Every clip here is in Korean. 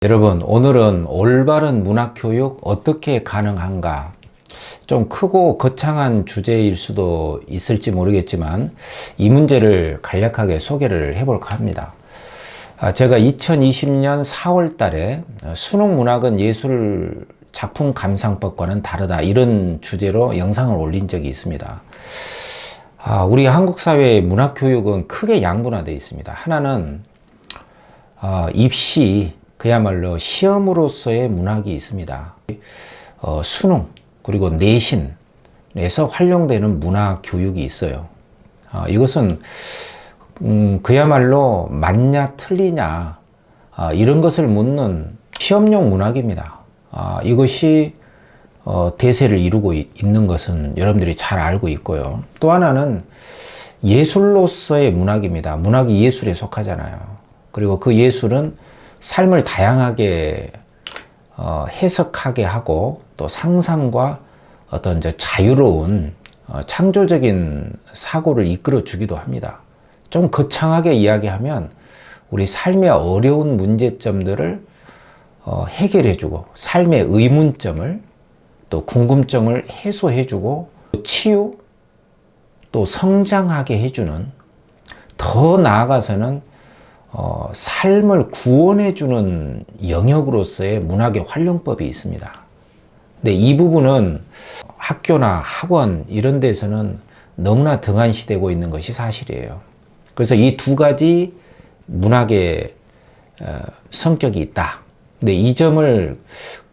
여러분, 오늘은 올바른 문학교육 어떻게 가능한가? 좀 크고 거창한 주제일 수도 있을지 모르겠지만 이 문제를 간략하게 소개를 해볼까 합니다. 제가 2020년 4월 달에 수능 문학은 예술 작품 감상법과는 다르다, 이런 주제로 영상을 올린 적이 있습니다. 우리 한국 사회의 문학 교육은 크게 양분화되어 있습니다. 하나는 입시, 그야말로 시험으로서의 문학이 있습니다. 수능, 그리고 내신에서 활용되는 문학 교육이 있어요. 이것은 그야말로 맞냐 틀리냐 이런 것을 묻는 시험용 문학입니다. 이것이 대세를 이루고 있는 것은 여러분들이 잘 알고 있고요. 또 하나는 예술로서의 문학입니다. 문학이 예술에 속하잖아요. 그리고 그 예술은 삶을 다양하게 해석하게 하고 또 상상과 어떤 이제 자유로운 창조적인 사고를 이끌어 주기도 합니다. 좀 거창하게 이야기하면 우리 삶의 어려운 문제점들을 해결해 주고, 삶의 의문점을 또 궁금증을 해소해 주고, 치유 또 성장하게 해주는, 더 나아가서는 삶을 구원해주는 영역으로서의 문학의 활용법이 있습니다. 근데 이 부분은 학교나 학원 이런 데서는 너무나 등한시되고 있는 것이 사실이에요. 그래서 이 두 가지 문학의 성격이 있다. 근데 이 점을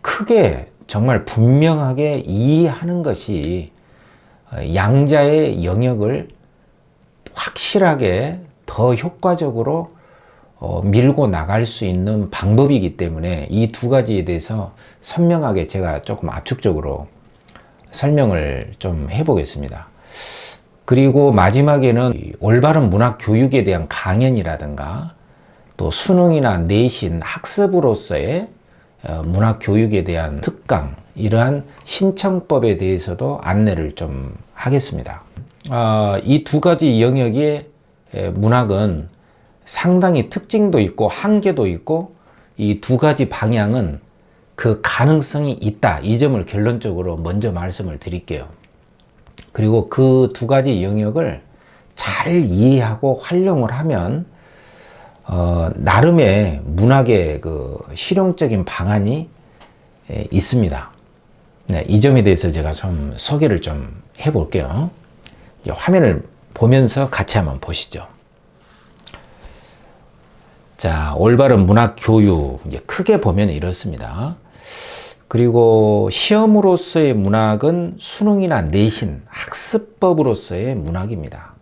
크게 정말 분명하게 이해하는 것이 양자의 영역을 확실하게 더 효과적으로 밀고 나갈 수 있는 방법이기 때문에 이 두 가지에 대해서 선명하게 제가 조금 압축적으로 설명을 좀 해보겠습니다. 그리고 마지막에는 올바른 문학 교육에 대한 강연이라든가 또 수능이나 내신 학습으로서의 문학 교육에 대한 특강, 이러한 신청법에 대해서도 안내를 좀 하겠습니다. 이 두 가지 영역의 문학은 상당히 특징도 있고 한계도 있고, 이 두 가지 방향은 그 가능성이 있다, 이 점을 결론적으로 먼저 말씀을 드릴게요. 그리고 그 두 가지 영역을 잘 이해하고 활용을 하면 나름의 문학의 그 실용적인 방안이 있습니다. 네, 이 점에 대해서 제가 좀 소개를 좀 해볼게요. 화면을 보면서 같이 한번 보시죠. 자, 올바른 문학 교육, 이제 크게 보면 이렇습니다. 그리고 시험으로서의 문학은 수능이나 내신, 학습법으로서의 문학입니다.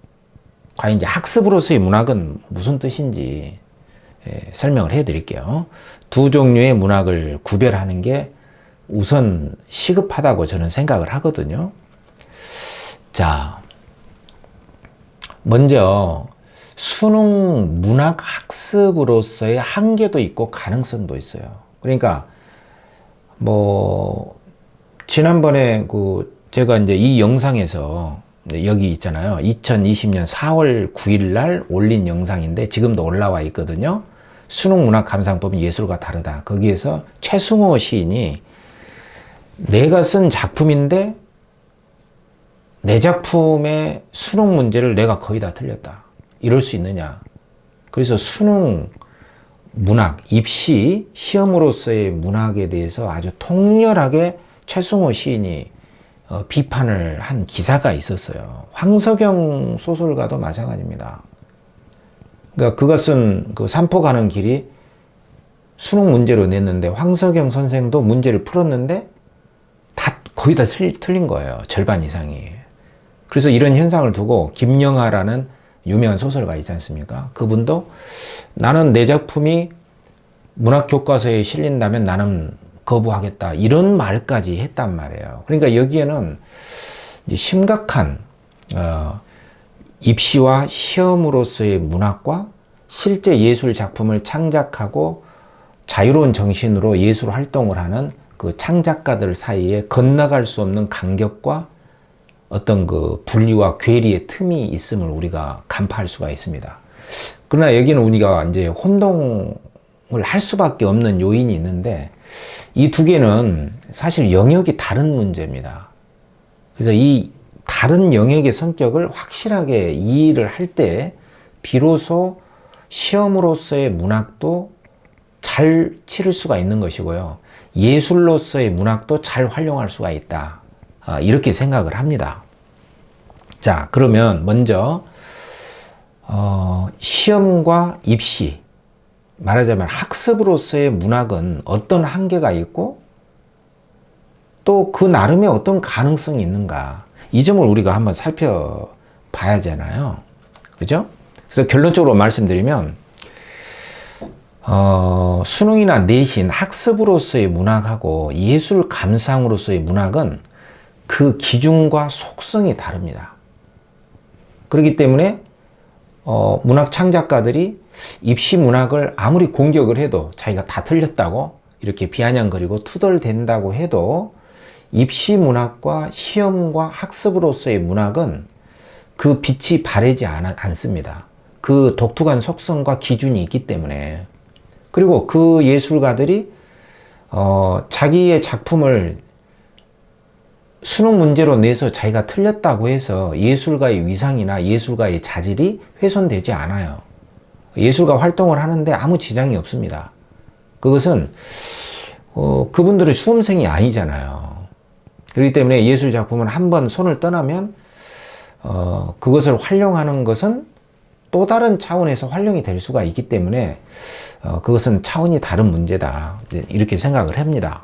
과연 이제 학습으로서의 문학은 무슨 뜻인지 설명을 해 드릴게요. 두 종류의 문학을 구별하는 게 우선 시급하다고 저는 생각을 하거든요. 자, 먼저 수능 문학 학습으로서의 한계도 있고 가능성도 있어요. 그러니까 지난번에 제가 이제 이 영상에서 여기 있잖아요. 2020년 4월 9일 날 올린 영상인데 지금도 올라와 있거든요. 수능 문학 감상법은 예술과 다르다. 거기에서 최승호 시인이 내가 쓴 작품인데 내 작품의 수능 문제를 내가 거의 다 틀렸다, 이럴 수 있느냐. 그래서 수능 문학, 입시, 시험으로서의 문학에 대해서 아주 통렬하게 최승호 시인이 비판을 한 기사가 있었어요. 황석영 소설가도 마찬가지입니다. 그러니까 그가 쓴 그 산포 가는 길이 수능 문제로 냈는데 황석영 선생도 문제를 풀었는데 거의 다 틀린 거예요. 절반 이상이. 그래서 이런 현상을 두고 김영하라는 유명한 소설가 있지 않습니까? 그분도 나는 내 작품이 문학 교과서에 실린다면 나는 거부하겠다, 이런 말까지 했단 말이에요. 그러니까 여기에는 이제 심각한 입시와 시험으로서의 문학과 실제 예술 작품을 창작하고 자유로운 정신으로 예술 활동을 하는 그 창작가들 사이에 건너갈 수 없는 간격과 어떤 그 분리와 괴리의 틈이 있음을 우리가 간파할 수가 있습니다. 그러나 여기는 우리가 이제 혼동 할 수밖에 없는 요인이 있는데 이 두 개는 사실 영역이 다른 문제입니다. 그래서 이 다른 영역의 성격을 확실하게 이해를 할 때 비로소 시험으로서의 문학도 잘 치를 수가 있는 것이고요. 예술로서의 문학도 잘 활용할 수가 있다. 이렇게 생각을 합니다. 자, 그러면 먼저 시험과 입시, 말하자면 학습으로서의 문학은 어떤 한계가 있고 또 그 나름의 어떤 가능성이 있는가, 이 점을 우리가 한번 살펴봐야 하잖아요. 그죠? 그래서 결론적으로 말씀드리면 수능이나 내신 학습으로서의 문학하고 예술 감상으로서의 문학은 그 기준과 속성이 다릅니다. 그렇기 때문에 문학 창작가들이 입시 문학을 아무리 공격을 해도 자기가 다 틀렸다고 이렇게 비아냥거리고 투덜댄다고 해도 입시 문학과 시험과 학습으로서의 문학은 그 빛이 바래지 않습니다. 그 독특한 속성과 기준이 있기 때문에. 그리고 그 예술가들이 자기의 작품을 수능 문제로 내서 자기가 틀렸다고 해서 예술가의 위상이나 예술가의 자질이 훼손되지 않아요. 예술가 활동을 하는데 아무 지장이 없습니다. 그것은 그분들의 수험생이 아니잖아요. 그렇기 때문에 예술 작품은 한번 손을 떠나면 그것을 활용하는 것은 또 다른 차원에서 활용이 될 수가 있기 때문에 그것은 차원이 다른 문제다, 이렇게 생각을 합니다.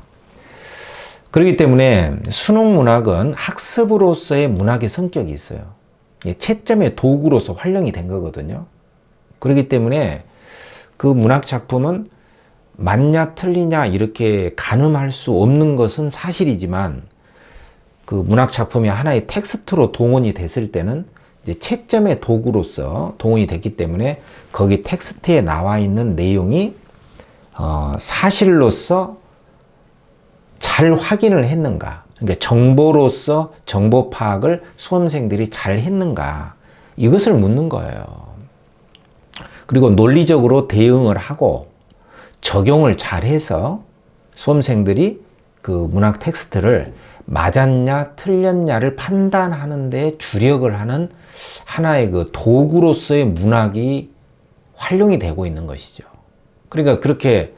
그렇기 때문에 수능 문학은 학습으로서의 문학의 성격이 있어요. 채점의 도구로서 활용이 된 거거든요. 그렇기 때문에 그 문학 작품은 맞냐 틀리냐 이렇게 가늠할 수 없는 것은 사실이지만, 그 문학 작품이 하나의 텍스트로 동원이 됐을 때는 이제 채점의 도구로서 동원이 됐기 때문에 거기 텍스트에 나와 있는 내용이 사실로서 잘 확인을 했는가, 그러니까 정보로서 정보 파악을 수험생들이 잘 했는가, 이것을 묻는 거예요. 그리고 논리적으로 대응을 하고 적용을 잘 해서 수험생들이 그 문학 텍스트를 맞았냐 틀렸냐를 판단하는 데 주력을 하는 하나의 그 도구로서의 문학이 활용이 되고 있는 것이죠. 그러니까 그렇게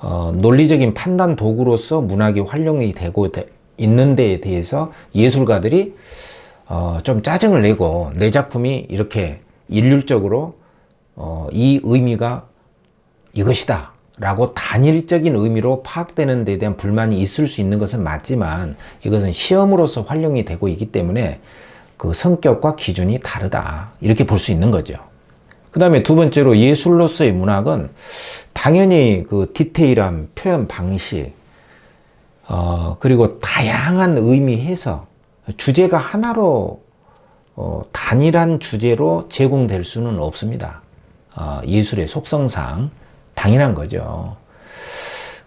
논리적인 판단 도구로서 문학이 활용이 되고 있는 데에 대해서 예술가들이 좀 짜증을 내고, 내 작품이 이렇게 일률적으로 이 의미가 이것이다 라고 단일적인 의미로 파악되는 데에 대한 불만이 있을 수 있는 것은 맞지만, 이것은 시험으로서 활용이 되고 있기 때문에 그 성격과 기준이 다르다, 이렇게 볼 수 있는 거죠. 그 다음에 두 번째로 예술로서의 문학은 당연히 그 디테일한 표현 방식, 그리고 다양한 의미 해석, 주제가 하나로 단일한 주제로 제공될 수는 없습니다. 예술의 속성상 당연한 거죠.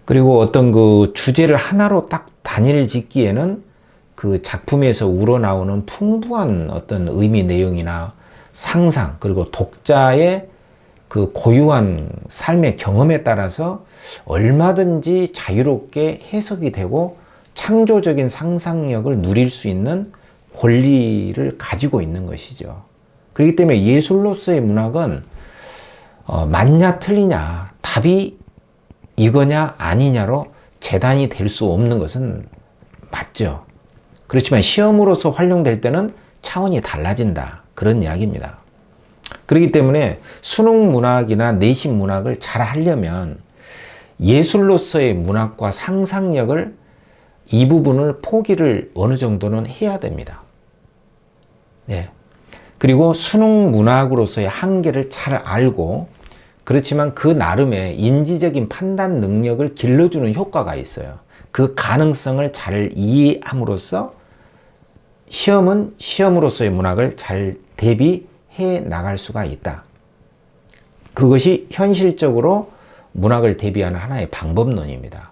그리고 어떤 그 주제를 하나로 딱 단일 짓기에는 그 작품에서 우러나오는 풍부한 어떤 의미 내용이나 상상, 그리고 독자의 그 고유한 삶의 경험에 따라서 얼마든지 자유롭게 해석이 되고 창조적인 상상력을 누릴 수 있는 권리를 가지고 있는 것이죠. 그렇기 때문에 예술로서의 문학은 맞냐 틀리냐, 답이 이거냐 아니냐로 재단이 될 수 없는 것은 맞죠. 그렇지만 시험으로서 활용될 때는 차원이 달라진다, 그런 이야기입니다. 그렇기 때문에 수능 문학이나 내신 문학을 잘 하려면 예술로서의 문학과 상상력을, 이 부분을 포기를 어느 정도는 해야 됩니다. 네. 그리고 수능 문학으로서의 한계를 잘 알고, 그렇지만 그 나름의 인지적인 판단 능력을 길러주는 효과가 있어요. 그 가능성을 잘 이해함으로써 시험은 시험으로서의 문학을 잘 대비해 나갈 수가 있다. 그것이 현실적으로 문학을 대비하는 하나의 방법론입니다.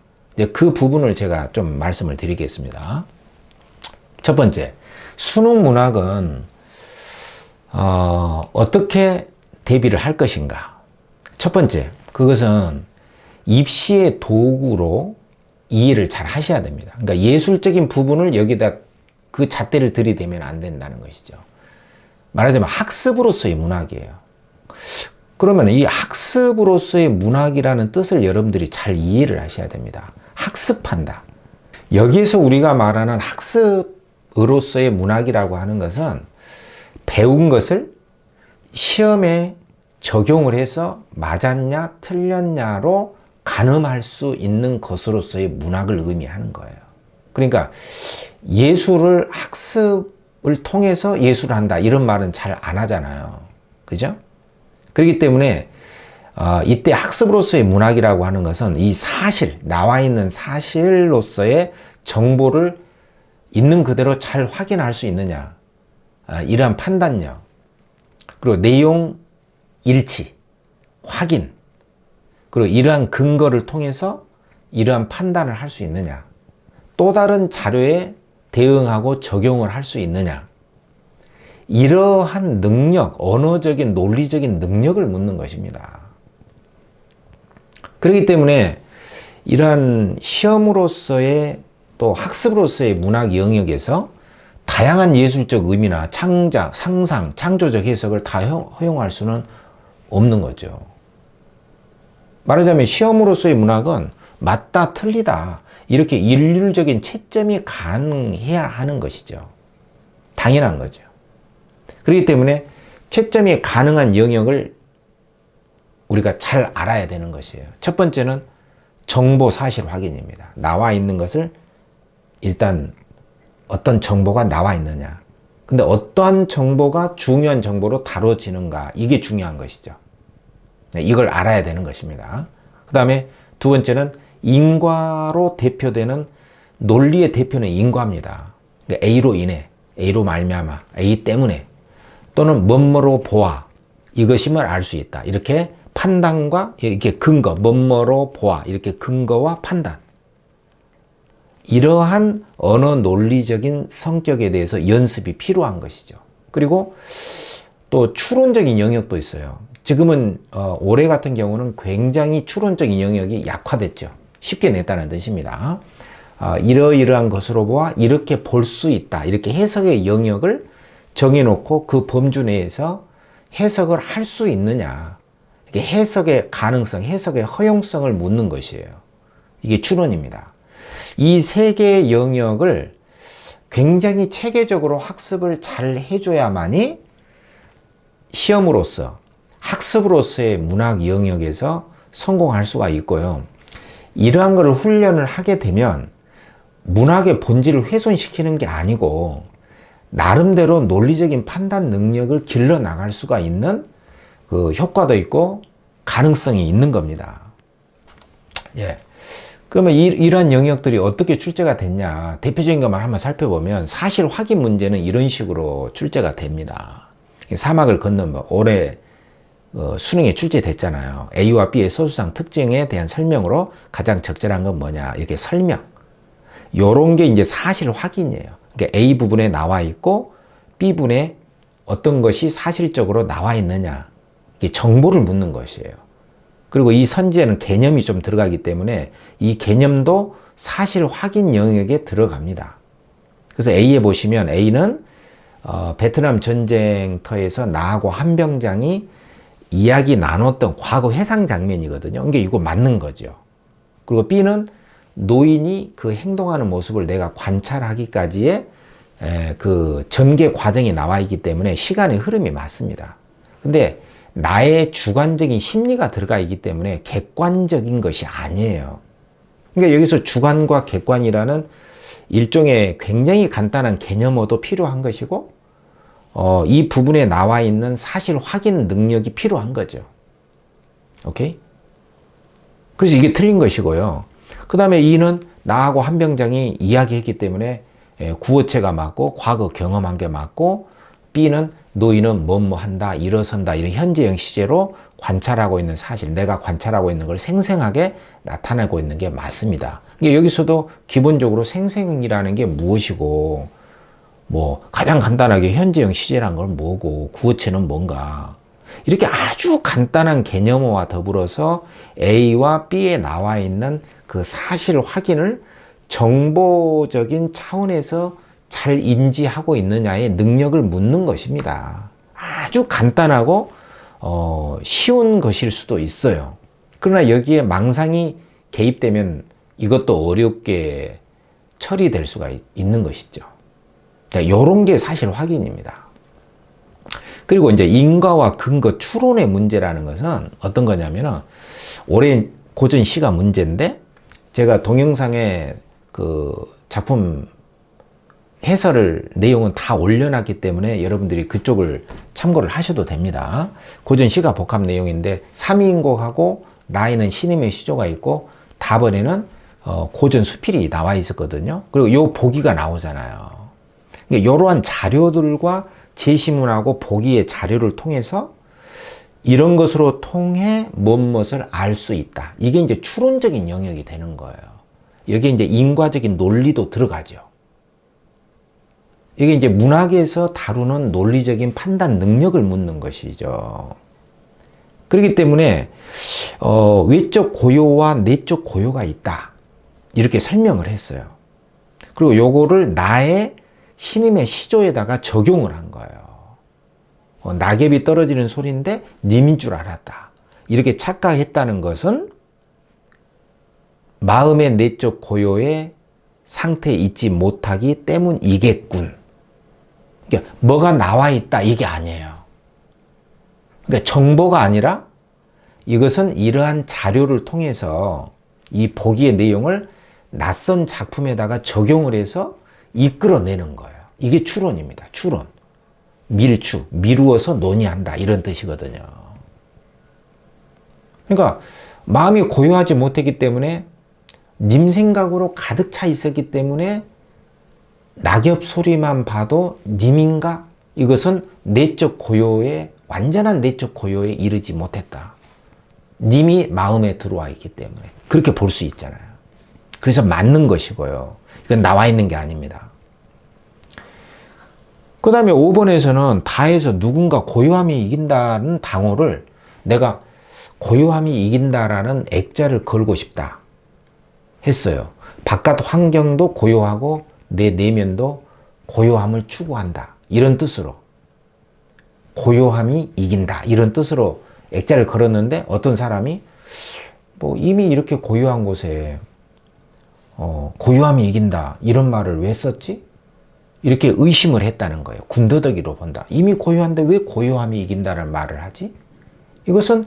그 부분을 제가 좀 말씀을 드리겠습니다. 첫 번째, 수능 문학은 어떻게 대비를 할 것인가. 첫 번째, 그것은 입시의 도구로 이해를 잘 하셔야 됩니다. 그러니까 예술적인 부분을 여기다 그 잣대를 들이대면 안 된다는 것이죠. 말하자면 학습으로서의 문학이에요. 그러면 이 학습으로서의 문학이라는 뜻을 여러분들이 잘 이해를 하셔야 됩니다. 학습한다. 여기에서 우리가 말하는 학습으로서의 문학이라고 하는 것은 배운 것을 시험에 적용을 해서 맞았냐 틀렸냐로 가늠할 수 있는 것으로서의 문학을 의미하는 거예요. 그러니까 예술을 학습을 통해서 예술을 한다 이런 말은 잘 안 하잖아요. 그죠? 그렇기 때문에 이때 학습으로서의 문학이라고 하는 것은 이 사실, 나와 있는 사실로서의 정보를 있는 그대로 잘 확인할 수 있느냐, 이러한 판단력, 그리고 내용 일치, 확인, 그리고 이러한 근거를 통해서 이러한 판단을 할 수 있느냐, 또 다른 자료에 대응하고 적용을 할 수 있느냐, 이러한 능력, 언어적인 논리적인 능력을 묻는 것입니다. 그렇기 때문에 이러한 시험으로서의 또 학습으로서의 문학 영역에서 다양한 예술적 의미나 창작, 상상, 창조적 해석을 다 허용할 수는 없는 거죠. 말하자면 시험으로서의 문학은 맞다, 틀리다 이렇게 일률적인 채점이 가능해야 하는 것이죠. 당연한 거죠. 그렇기 때문에 채점이 가능한 영역을 우리가 잘 알아야 되는 것이에요. 첫 번째는 정보 사실 확인입니다. 나와 있는 것을 일단 어떤 정보가 나와 있느냐. 근데 어떠한 정보가 중요한 정보로 다뤄지는가. 이게 중요한 것이죠. 이걸 알아야 되는 것입니다. 그 다음에 두 번째는 인과로 대표되는 논리의 대표는 인과입니다. 그러니까 A로 인해, A로 말미암아, A 때문에 또는 뭐뭐로 보아 이것임을 알 수 있다. 이렇게 판단과 이렇게 근거, 뭐뭐로 보아 이렇게 근거와 판단. 이러한 언어 논리적인 성격에 대해서 연습이 필요한 것이죠. 그리고 또 추론적인 영역도 있어요. 지금은 올해 같은 경우는 굉장히 추론적인 영역이 약화됐죠. 쉽게 냈다는 뜻입니다. 이러이러한 것으로 보아 이렇게 볼 수 있다. 이렇게 해석의 영역을 정해놓고 그 범주 내에서 해석을 할 수 있느냐. 이게 해석의 가능성, 해석의 허용성을 묻는 것이에요. 이게 추론입니다. 이 세 개의 영역을 굉장히 체계적으로 학습을 잘 해줘야만이 시험으로서 학습으로서의 문학 영역에서 성공할 수가 있고요. 이러한 것을 훈련을 하게 되면 문학의 본질을 훼손시키는 게 아니고 나름대로 논리적인 판단 능력을 길러 나갈 수가 있는 그 효과도 있고 가능성이 있는 겁니다. 예. 그러면 이러한 영역들이 어떻게 출제가 됐냐. 대표적인 것만 한번 살펴보면 사실 확인 문제는 이런 식으로 출제가 됩니다. 사막을 걷는 법, 올해 수능에 출제됐잖아요. A와 B의 소수상 특징에 대한 설명으로 가장 적절한 건 뭐냐. 이렇게 설명. 요런 게 이제 사실 확인이에요. 그러니까 A 부분에 나와 있고 B 부분에 어떤 것이 사실적으로 나와 있느냐. 이게 정보를 묻는 것이에요. 그리고 이 선지에는 개념이 좀 들어가기 때문에 이 개념도 사실 확인 영역에 들어갑니다. 그래서 A에 보시면 A는 베트남 전쟁터에서 나하고 한병장이 이야기 나눴던 과거 회상 장면이거든요. 그러니까 이거 맞는 거죠. 그리고 B는 노인이 그 행동하는 모습을 내가 관찰하기까지의 그 전개 과정이 나와 있기 때문에 시간의 흐름이 맞습니다. 근데 나의 주관적인 심리가 들어가 있기 때문에 객관적인 것이 아니에요. 그러니까 여기서 주관과 객관이라는 일종의 굉장히 간단한 개념어도 필요한 것이고 이 부분에 나와 있는 사실 확인 능력이 필요한 거죠. 오케이? 그래서 이게 틀린 것이고요. 그 다음에 이는 나하고 한병장이 이야기했기 때문에 구어체가 맞고 과거 경험한 게 맞고 B는 노인은 뭐뭐 한다, 일어선다 이런 현재형 시제로 관찰하고 있는 사실, 내가 관찰하고 있는 걸 생생하게 나타내고 있는 게 맞습니다. 여기서도 기본적으로 생생이라는 게 무엇이고 뭐 가장 간단하게 현재형 시제란 건 뭐고 구어체는 뭔가 이렇게 아주 간단한 개념어와 더불어서 A와 B에 나와 있는 그 사실 확인을 정보적인 차원에서 잘 인지하고 있느냐의 능력을 묻는 것입니다. 아주 간단하고 쉬운 것일 수도 있어요. 그러나 여기에 망상이 개입되면 이것도 어렵게 처리될 수가 있는 것이죠. 이런 게 사실 확인입니다. 그리고 이제 인과와 근거 추론의 문제라는 것은 어떤 거냐면은 오랜 고전 시가 문제인데 제가 동영상에 그 작품 해설을 내용은 다 올려놨기 때문에 여러분들이 그쪽을 참고를 하셔도 됩니다. 고전 시가 복합 내용인데 삼위인곡하고 나에는 신임의 시조가 있고 답원에는 고전 수필이 나와 있었거든요. 그리고 요 보기가 나오잖아요. 그러니까 이러한 자료들과 제시문하고 보기의 자료를 통해서 이런 것으로 통해 무엇을 알 수 있다. 이게 이제 추론적인 영역이 되는 거예요. 여기에 이제 인과적인 논리도 들어가죠. 이게 이제 문학에서 다루는 논리적인 판단 능력을 묻는 것이죠. 그렇기 때문에 외적 고요와 내적 고요가 있다. 이렇게 설명을 했어요. 그리고 요거를 나의 신임의 시조에다가 적용을 한 거예요. 낙엽이 떨어지는 소리인데 님인 줄 알았다. 이렇게 착각했다는 것은 마음의 내적 고요의 상태에 있지 못하기 때문이겠군. 그러니까 뭐가 나와 있다 이게 아니에요. 그러니까 정보가 아니라 이것은 이러한 자료를 통해서 이 보기의 내용을 낯선 작품에다가 적용을 해서 이끌어내는 거예요. 이게 추론입니다. 추론. 밀추, 미루어서 논의한다 이런 뜻이거든요. 그러니까 마음이 고요하지 못했기 때문에 님 생각으로 가득 차 있었기 때문에 낙엽 소리만 봐도 님인가? 이것은 내적 고요에 완전한 내적 고요에 이르지 못했다. 님이 마음에 들어와 있기 때문에 그렇게 볼 수 있잖아요. 그래서 맞는 것이고요. 이건 나와 있는 게 아닙니다. 그 다음에 5번에서는 다에서 누군가 고요함이 이긴다는 당호를 내가 고요함이 이긴다라는 액자를 걸고 싶다 했어요. 바깥 환경도 고요하고 내 내면도 고요함을 추구한다. 이런 뜻으로 고요함이 이긴다. 이런 뜻으로 액자를 걸었는데 어떤 사람이 뭐 이미 이렇게 고요한 곳에 고요함이 이긴다. 이런 말을 왜 썼지? 이렇게 의심을 했다는 거예요. 군더더기로 본다. 이미 고요한데 왜 고요함이 이긴다는 말을 하지? 이것은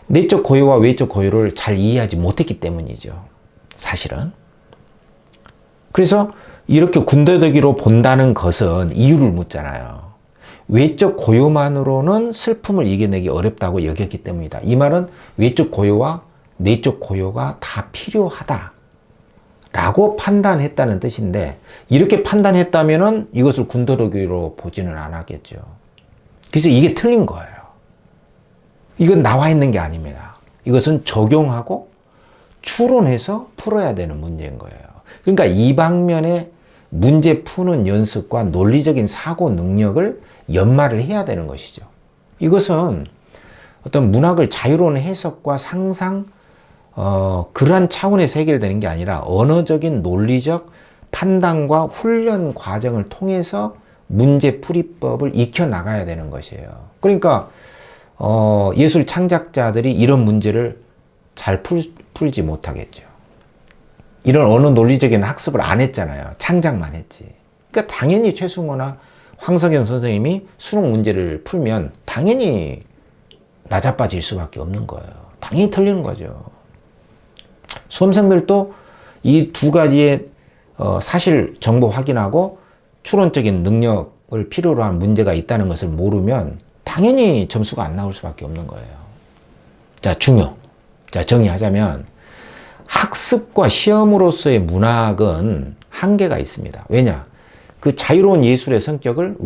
내적 고요와 외적 고요를 잘 이해하지 못했기 때문이죠. 사실은. 그래서 이렇게 군더더기로 본다는 것은 이유를 묻잖아요. 외적 고요만으로는 슬픔을 이겨내기 어렵다고 여겼기 때문이다. 이 말은 외적 고요와 내적 고요가 다 필요하다. 라고 판단했다는 뜻인데 이렇게 판단했다면 이것을 군더더기로 보지는 않았겠죠. 그래서 이게 틀린 거예요. 이건 나와 있는 게 아닙니다. 이것은 적용하고 추론해서 풀어야 되는 문제인 거예요. 그러니까 이 방면에 문제 푸는 연습과 논리적인 사고 능력을 연마를 해야 되는 것이죠. 이것은 어떤 문학을 자유로운 해석과 상상, 그러한 차원에서 해결되는 게 아니라 언어적인 논리적 판단과 훈련 과정을 통해서 문제 풀이법을 익혀 나가야 되는 것이에요. 그러니까 예술 창작자들이 이런 문제를 잘 풀지 못하겠죠. 이런 언어 논리적인 학습을 안 했잖아요. 창작만 했지. 그러니까 당연히 최승호나 황석연 선생님이 수능 문제를 풀면 당연히 나자빠질 수밖에 없는 거예요. 당연히 틀리는 거죠. 수험생들도 이 두 가지의 사실 정보 확인하고 추론적인 능력을 필요로 한 문제가 있다는 것을 모르면 당연히 점수가 안 나올 수밖에 없는 거예요. 자, 중요. 자, 정리하자면 학습과 시험으로서의 문학은 한계가 있습니다. 왜냐? 그 자유로운 예술의 성격을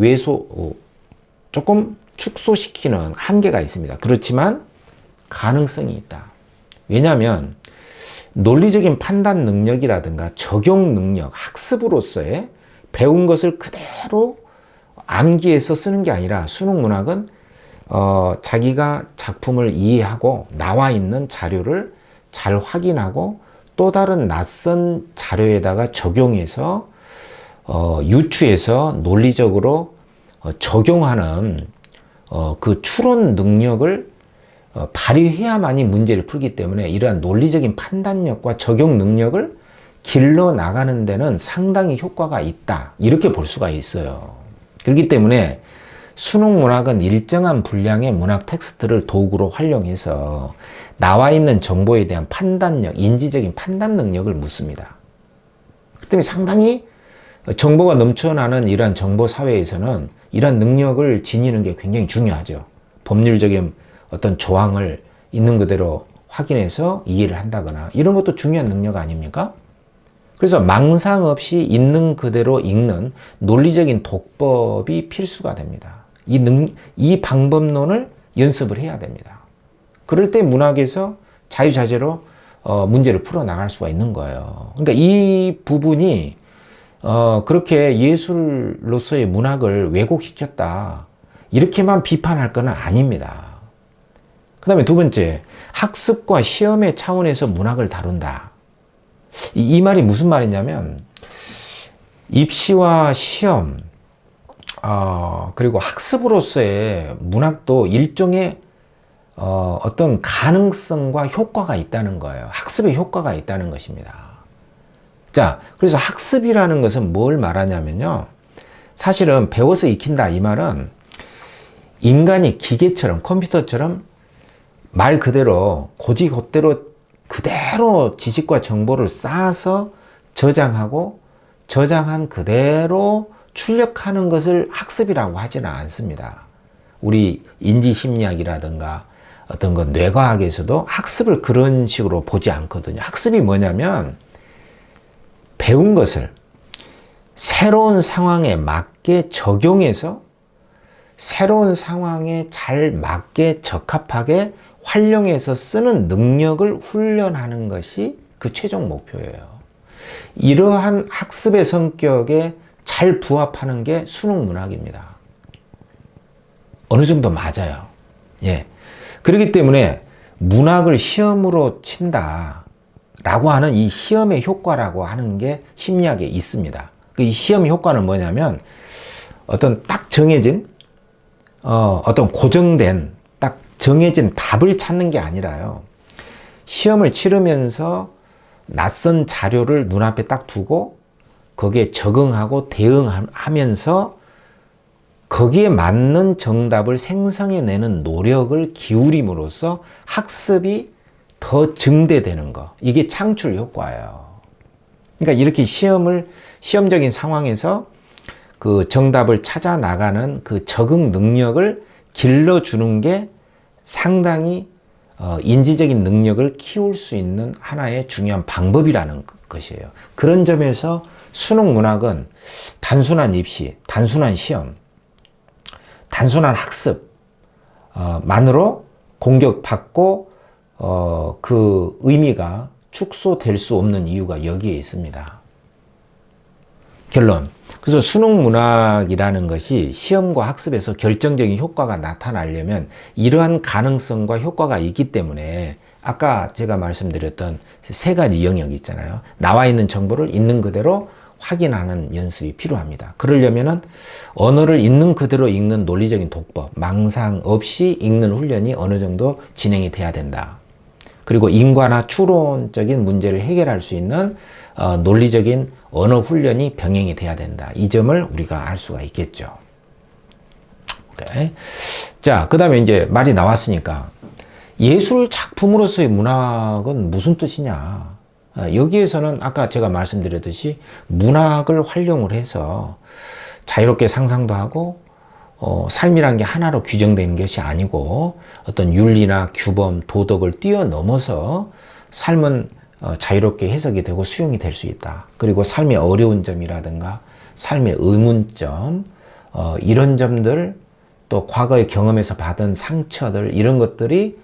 조금 축소시키는 한계가 있습니다. 그렇지만 가능성이 있다. 왜냐하면 논리적인 판단 능력이라든가 적용 능력, 학습으로서의 배운 것을 그대로 암기해서 쓰는 게 아니라 수능 문학은 자기가 작품을 이해하고 나와 있는 자료를 잘 확인하고 또 다른 낯선 자료에다가 적용해서 유추해서 논리적으로 적용하는 그 추론 능력을 발휘해야만이 문제를 풀기 때문에 이러한 논리적인 판단력과 적용 능력을 길러 나가는 데는 상당히 효과가 있다. 이렇게 볼 수가 있어요. 그렇기 때문에 수능 문학은 일정한 분량의 문학 텍스트를 도구로 활용해서 나와 있는 정보에 대한 판단력, 인지적인 판단 능력을 묻습니다. 그렇기 때문에 상당히 정보가 넘쳐나는 이러한 정보 사회에서는 이러한 능력을 지니는 게 굉장히 중요하죠. 법률적인 어떤 조항을 있는 그대로 확인해서 이해를 한다거나 이런 것도 중요한 능력 아닙니까? 그래서 망상 없이 있는 그대로 읽는 논리적인 독법이 필수가 됩니다. 이 방법론을 연습을 해야 됩니다. 그럴 때 문학에서 자유자재로 문제를 풀어나갈 수가 있는 거예요. 그러니까 이 부분이 그렇게 예술로서의 문학을 왜곡시켰다. 이렇게만 비판할 건 아닙니다. 그 다음에 두 번째, 학습과 시험의 차원에서 문학을 다룬다. 이 말이 무슨 말이냐면 입시와 시험 그리고 학습으로서의 문학도 일종의 어떤 가능성과 효과가 있다는 거예요. 학습의 효과가 있다는 것입니다. 자, 그래서 학습이라는 것은 뭘 말하냐면요. 사실은 배워서 익힌다 이 말은 인간이 기계처럼 컴퓨터처럼 말 그대로 그대로 지식과 정보를 쌓아서 저장하고 저장한 그대로 출력하는 것을 학습이라고 하지는 않습니다. 우리 인지심리학이라든가 어떤 건 뇌과학에서도 학습을 그런 식으로 보지 않거든요. 학습이 뭐냐면 배운 것을 새로운 상황에 맞게 적용해서 새로운 상황에 잘 맞게 적합하게 활용해서 쓰는 능력을 훈련하는 것이 그 최종 목표예요. 이러한 학습의 성격에 잘 부합하는 게 수능 문학입니다. 어느 정도 맞아요. 예. 그렇기 때문에 문학을 시험으로 친다 라고 하는 이 시험의 효과라고 하는 게 심리학에 있습니다. 이 시험 효과는 뭐냐면 어떤 딱 정해진 어떤 고정된 딱 정해진 답을 찾는 게 아니라요. 시험을 치르면서 낯선 자료를 눈앞에 딱 두고 거기에 적응하고 대응하면서 거기에 맞는 정답을 생성해내는 노력을 기울임으로써 학습이 더 증대되는 거. 이게 창출 효과예요. 그러니까 이렇게 시험적인 상황에서 그 정답을 찾아 나가는 그 적응 능력을 길러주는 게 상당히 인지적인 능력을 키울 수 있는 하나의 중요한 방법이라는 것이에요. 그런 점에서 수능 문학은 단순한 입시, 단순한 시험, 단순한 학습 만으로 공격받고 그 의미가 축소될 수 없는 이유가 여기에 있습니다. 결론. 그래서 수능 문학이라는 것이 시험과 학습에서 결정적인 효과가 나타나려면 이러한 가능성과 효과가 있기 때문에 아까 제가 말씀드렸던 세 가지 영역이 있잖아요. 나와 있는 정보를 있는 그대로 확인하는 연습이 필요합니다. 그러려면은 언어를 있는 그대로 읽는 논리적인 독법, 망상 없이 읽는 훈련이 어느 정도 진행이 돼야 된다. 그리고 인과나 추론적인 문제를 해결할 수 있는 논리적인 언어 훈련이 병행이 돼야 된다. 이 점을 우리가 알 수가 있겠죠. 오케이. 자, 그 다음에 이제 말이 나왔으니까 예술 작품으로서의 문학은 무슨 뜻이냐? 여기에서는 아까 제가 말씀드렸듯이 문학을 활용을 해서 자유롭게 상상도 하고 삶이란 게 하나로 규정되는 것이 아니고 어떤 윤리나 규범, 도덕을 뛰어넘어서 삶은 자유롭게 해석이 되고 수용이 될 수 있다. 그리고 삶의 어려운 점이라든가 삶의 의문점 이런 점들 또 과거의 경험에서 받은 상처들 이런 것들이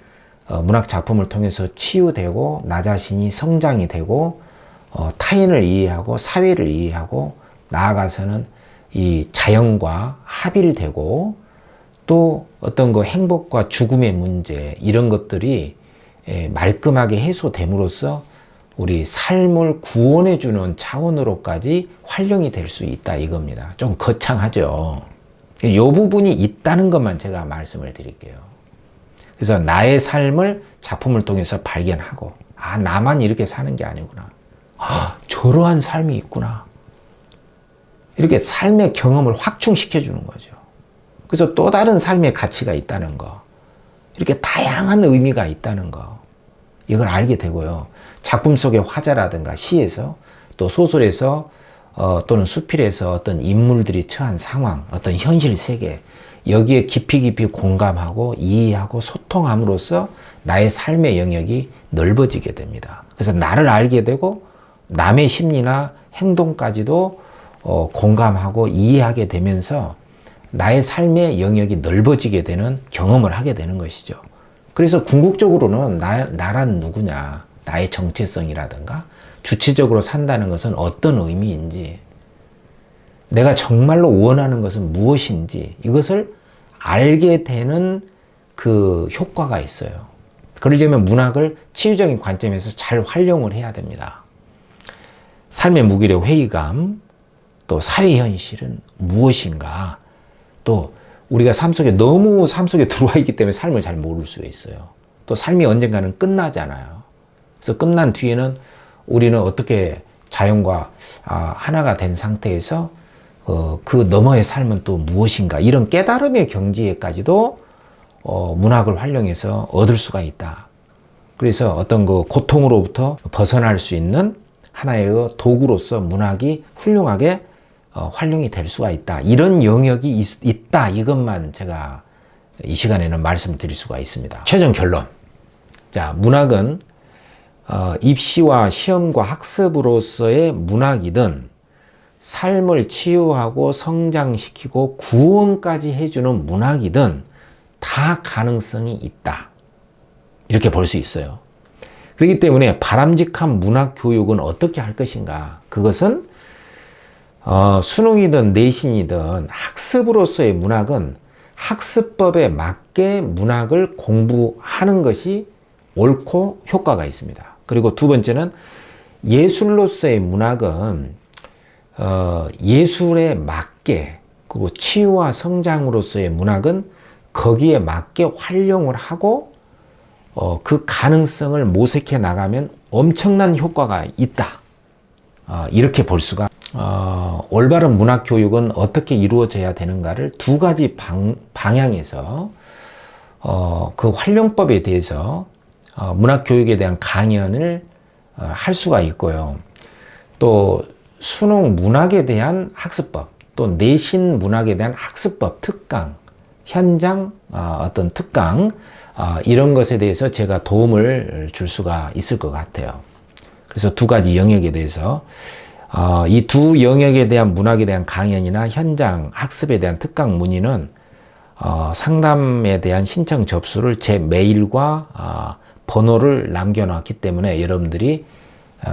문학 작품을 통해서 치유되고 나 자신이 성장이 되고 타인을 이해하고 사회를 이해하고 나아가서는 이 자연과 합일되고 또 어떤 그 행복과 죽음의 문제 이런 것들이 말끔하게 해소됨으로써 우리 삶을 구원해 주는 차원으로까지 활용이 될 수 있다 이겁니다. 좀 거창하죠. 이 부분이 있다는 것만 제가 말씀을 드릴게요. 그래서 나의 삶을 작품을 통해서 발견하고, 아, 나만 이렇게 사는 게 아니구나. 아, 저러한 삶이 있구나. 이렇게 삶의 경험을 확충시켜 주는 거죠. 그래서 또 다른 삶의 가치가 있다는 거, 이렇게 다양한 의미가 있다는 거, 이걸 알게 되고요. 작품 속의 화자라든가 시에서 또 소설에서 또는 수필에서 어떤 인물들이 처한 상황, 어떤 현실 세계, 여기에 깊이 공감하고 이해하고 소통함으로써 나의 삶의 영역이 넓어지게 됩니다. 그래서 나를 알게 되고 남의 심리나 행동까지도 공감하고 이해하게 되면서 나의 삶의 영역이 넓어지게 되는 경험을 하게 되는 것이죠. 그래서 궁극적으로는 나란 누구냐, 나의 정체성이라든가 주체적으로 산다는 것은 어떤 의미인지, 내가 정말로 원하는 것은 무엇인지 이것을 알게 되는 그 효과가 있어요. 그러려면 문학을 치유적인 관점에서 잘 활용을 해야 됩니다. 삶의 무기력, 회의감, 또 사회 현실은 무엇인가, 또 우리가 너무 삶 속에 들어와 있기 때문에 삶을 잘 모를 수가 있어요. 또 삶이 언젠가는 끝나잖아요. 그래서 끝난 뒤에는 우리는 어떻게 자연과 하나가 된 상태에서 그 너머의 삶은 또 무엇인가, 이런 깨달음의 경지에까지도 문학을 활용해서 얻을 수가 있다. 그래서 어떤 그 고통으로부터 벗어날 수 있는 하나의 도구로서 문학이 훌륭하게 활용이 될 수가 있다. 이런 영역이 있다. 이것만 제가 이 시간에는 말씀드릴 수가 있습니다. 최종 결론. 자, 문학은 입시와 시험과 학습으로서의 문학이든 삶을 치유하고 성장시키고 구원까지 해주는 문학이든 다 가능성이 있다. 이렇게 볼 수 있어요. 그렇기 때문에 바람직한 문학 교육은 어떻게 할 것인가? 그것은 수능이든 내신이든 학습으로서의 문학은 학습법에 맞게 문학을 공부하는 것이 옳고 효과가 있습니다. 그리고 두 번째는 예술로서의 문학은 예술에 맞게, 그리고 치유와 성장으로서의 문학은 거기에 맞게 활용을 하고 그 가능성을 모색해 나가면 엄청난 효과가 있다. 이렇게 볼 수가. 올바른 문학 교육은 어떻게 이루어져야 되는가를 두 가지 방향에서 그 활용법에 대해서 문학 교육에 대한 강연을 할 수가 있고요. 또 수능 문학에 대한 학습법, 또 내신 문학에 대한 학습법 특강, 현장 어떤 특강, 이런 것에 대해서 제가 도움을 줄 수가 있을 것 같아요. 그래서 두 가지 영역에 대해서 이 두 영역에 대한 문학에 대한 강연이나 현장 학습에 대한 특강 문의는 상담에 대한 신청 접수를 제 메일과 번호를 남겨놨기 때문에 여러분들이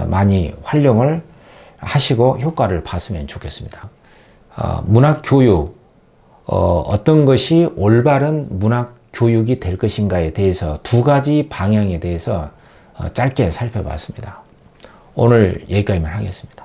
많이 활용을 하시고 효과를 봤으면 좋겠습니다. 문학 교육, 어떤 것이 올바른 문학 교육이 될 것인가에 대해서 두 가지 방향에 대해서 짧게 살펴봤습니다. 오늘 여기까지만 하겠습니다.